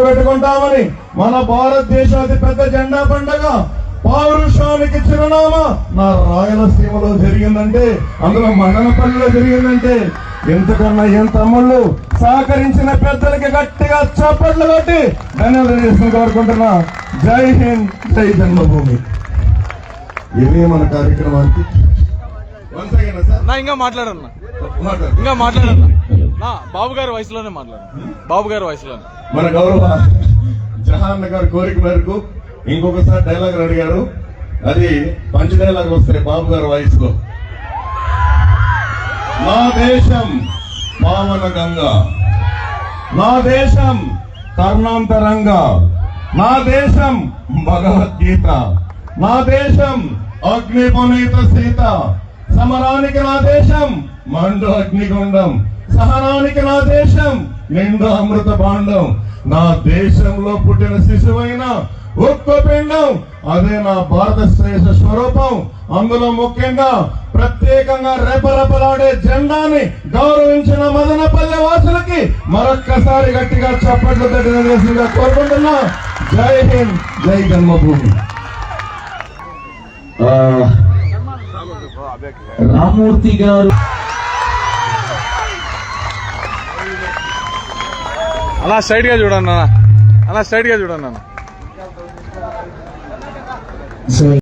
పెట్టుకుంటామని మన భారతదేశం అతి పెద్ద జెండా పండుగ పౌరుషానికి చిరునామా నా రాయలసీమలో జరిగిందంటే, అందులో మదనపల్లిలో జరిగిందంటే ఎంతకన్నా ఏం తమ్ముళ్ళు సహకరించిన పెద్దలకి గట్టిగా చప్పట్లు కొట్టి ధన్యవాదాలు చేసిన కోరుకుంటున్నా. జై హింద్, జై జన్మభూమి. ఇదే మన కార్యక్రమానికి ఇంకా మాట్లాడన్నా బాబు గారి వయసులోనే బాబు గారి వయసులోనే మన గౌరవ జహాన్ గారి కోరిక మేరకు ఇంకొకసారి డైలాగ్ అడిగారు. అది పంచ డైలాగ్ వస్తాయి బాబు గారి వయసులో. నా దేశం పావన గంగ, నా దేశం కర్ణాంతరంగ, నా దేశం భగవద్గీత, నా దేశం అగ్ని పునీత సీత, సమరానికి నా దేశం మండు అగ్నిగుండం, సహనానికి నా దేశం నిండు అమృత భాండం, నా దేశంలో పుట్టిన శిశువైన ఒక్క పిండం, అదే నా భారత శ్రేష్ఠ స్వరూపం. అందులో ముఖ్యంగా ప్రత్యేకంగా రెపరెపలాడే జెండాని గౌరవించిన మదనపల్లె వాసులకి మరొక్కసారి గట్టిగా చప్పట్లు తట్టిన కోరుకుంటున్నా. జై హింద్, జై జన్మభూమి. రామూర్తి గారు అలా స్ట్రైట్ గా చూడండి అన్న, అలా స్ట్రైట్ గా చూడండి అన్న.